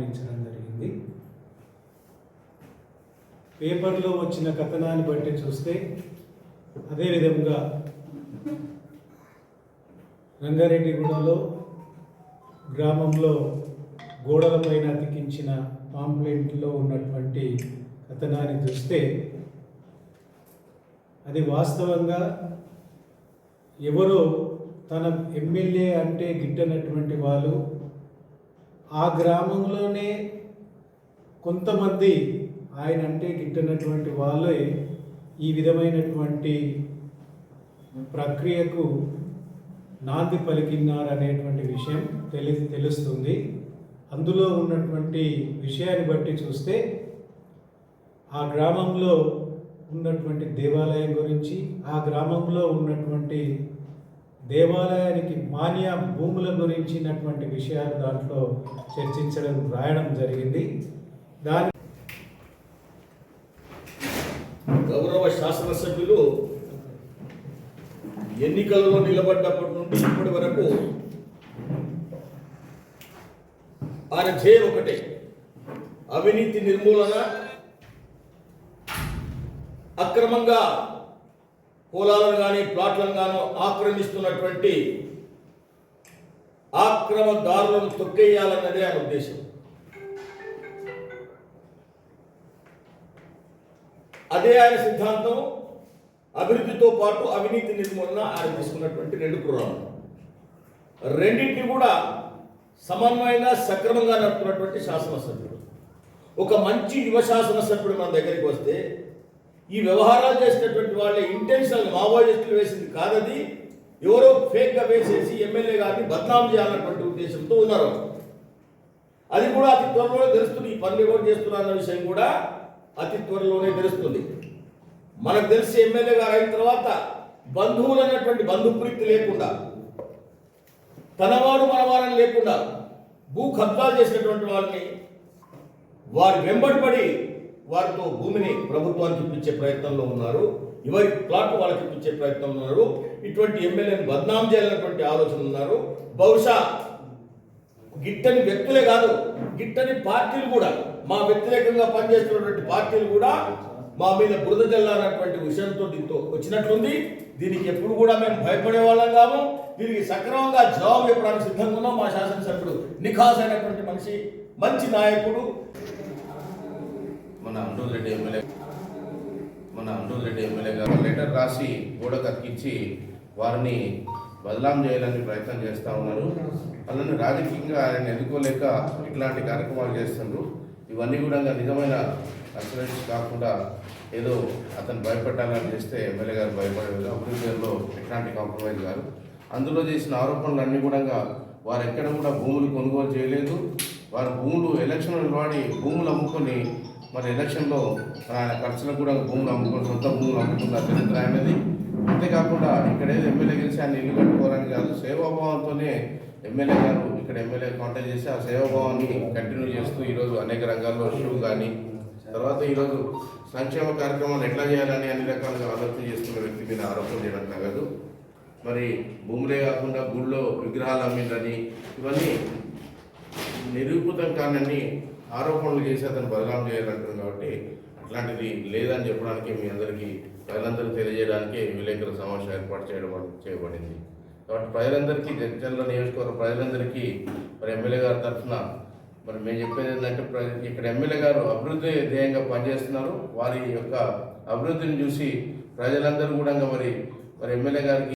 గమనించడం జరిగింది. పేపర్లో వచ్చిన కథనాన్ని బట్టి చూస్తే అదేవిధంగా రంగారెడ్డిగూడలో గ్రామంలో గోడలపైన అతికించిన పాంప్లెంట్లో ఉన్నటువంటి కథనాన్ని చూస్తే అది వాస్తవంగా ఎవరో తన ఎమ్మెల్యే అంటే గిట్టనటువంటి వాళ్ళు ఆ గ్రామంలోనే కొంతమంది ఆయన అంటే గిట్టనటువంటి వాళ్ళే ఈ విధమైనటువంటి ప్రక్రియకు నాంది పలికినారనేటువంటి విషయం తెలుస్తుంది. అందులో ఉన్నటువంటి విషయాన్ని బట్టి చూస్తే ఆ గ్రామంలో ఉన్నటువంటి దేవాలయం గురించి, ఆ గ్రామంలో ఉన్నటువంటి దేవాలయానికి మాన్య భూముల గురించినటువంటి విషయాలు దాంట్లో రాయడం జరిగింది. దాని గౌరవ శాసనసభ్యులు ఎన్నికలలో నిలబడ్డప్పటి నుండి ఇప్పటి వరకు ఆయన ధ్యేయం ఒకటే, అవినీతి నిర్మూలన, అక్రమంగా పొలాలను కానీ ప్లాట్లను గాను ఆక్రమిస్తున్నటువంటి ఆక్రమదారులను తొక్కేయాలన్నదే ఆయన ఉద్దేశం. అదే ఆయన సిద్ధాంతం. అభివృద్ధితో పాటు అవినీతి నిర్మూలన ఆయన తీసుకున్నటువంటి రెండు ప్రోగ్రాములు, రెండింటిని కూడా సమన్వయంగా సక్రమంగా నడుపుతున్నటువంటి శాసనసభ్యుడు. ఒక మంచి యువ శాసనసభ్యుడు మన దగ్గరికి వస్తే ఈ వ్యవహారాలు చేసినటువంటి వాళ్ళే ఇంటెన్షనల్ మావోయిస్టులు వేసింది కాదది, ఎవరో ఫేక్గా వేసేసి ఎమ్మెల్యే గారిని బద్నాం చేయాలన్నటువంటి ఉద్దేశంతో ఉన్నారు. అది కూడా అతి త్వరలోనే తెలుస్తుంది. ఈ పనులు ఎవరు చేస్తున్నారన్న విషయం కూడా అతి త్వరలోనే తెలుస్తుంది. మనకు తెలిసి ఎమ్మెల్యే గారు అయిన తర్వాత బంధువులు అన్నటువంటి బంధుప్రీతి లేకుండా, తనవాడు మనవారని లేకుండా భూ కబ్జాలు చేసినటువంటి వాళ్ళని వారి వెంబడిపడి వారితో భూమిని ప్రభుత్వానికి ఇప్పించే ప్రయత్నంలో ఉన్నారు. ఎవరి ప్లాట్ వాళ్ళకి ఇప్పించే ప్రయత్నంలో ఉన్నారు. ఇటువంటి ఎమ్మెల్యేని బద్నాం చేయాలన్నటువంటి ఆలోచన ఉన్నారు. బహుశా గిట్టని వ్యక్తులే కాదు, గిట్టని పార్టీలు కూడా, మా వ్యతిరేకంగా పనిచేస్తున్నటువంటి పార్టీలు కూడా మా మీద బురద జల్లాలన్నటువంటి విషయంతో దీంతో వచ్చినట్లుంది. దీనికి ఎప్పుడు కూడా మేము భయపడే వాళ్ళం కాము. దీనికి సక్రమంగా జవాబు చెప్పడానికి సిద్ధంగా ఉన్నాం. మా శాసనసభ్యుడు నిఖాస్ అయినటువంటి మనిషి, మంచి నాయకుడు. మన అమృత్ రెడ్డి ఎమ్మెల్యే గారు లెటర్ రాసి గోడ కతికించి వారిని బదలాం చేయాలని ప్రయత్నం చేస్తూ ఉన్నారు. అలానే రాజకీయంగా ఆయన ఎదుర్కోలేక ఇట్లాంటి కార్యక్రమాలు చేస్తున్నారు. ఇవన్నీ కూడా నిజమైన అసలు కాకుండా ఏదో అతను భయపెట్టాలని చేస్తే ఎమ్మెల్యే గారు భయపడేది. అభివృద్ధిలో ఎట్లాంటి కాంప్రమైజ్ గారు అందులో చేసిన ఆరోపణలు అన్నీ కూడా వారు ఎక్కడ కూడా భూములు కొనుగోలు చేయలేదు. వారు భూములు ఎలక్షన్లు వాడి భూములు అమ్ముకొని మరి ఎలక్షన్లో ఆయన ఖర్చులకు కూడా భూములు అమ్ముకొని సొంత భూములు అమ్ముకున్న చరిత్ర అనేది. అంతేకాకుండా ఇక్కడ ఏదో ఎమ్మెల్యే గెలిచి ఆయన ఇల్లు కట్టుకోవాలని కాదు, సేవాభావంతోనే ఎమ్మెల్యే గారు ఇక్కడ ఎమ్మెల్యే కాంటాక్ట్ చేసి ఆ సేవాభావాన్ని కంటిన్యూ చేస్తూ ఈరోజు అనేక రంగాల్లో షూ కానీ తర్వాత ఈరోజు సంక్షేమ కార్యక్రమాలు ఎట్లా చేయాలని అన్ని రకాలుగా ఆలోచన చేస్తున్న వ్యక్తి మీద ఆరోపణ చేయడం కాదు. మరి భూములే కాకుండా గుళ్ళో విగ్రహాలు అమ్మిందని ఇవన్నీ నిరూపితం కానని ఆరోపణలు చేసి అతను బదలాం చేయాలంటారు. కాబట్టి అట్లాంటిది లేదని చెప్పడానికి మీ అందరికీ ప్రజలందరూ తెలియజేయడానికి విలేకరుల సమావేశం ఏర్పాటు చేయబడింది. కాబట్టి ప్రజలందరికీ జడ్చర్ల నియోజకవర్గ ప్రజలందరికీ మరి ఎమ్మెల్యే గారి తరఫున మరి మేము చెప్పేది ఏంటంటే ఇక్కడ ఎమ్మెల్యే గారు అభివృద్ధి ధ్యేయంగా పనిచేస్తున్నారు. వారి యొక్క అభివృద్ధిని చూసి ప్రజలందరూ కూడా మరి ఎమ్మెల్యే గారికి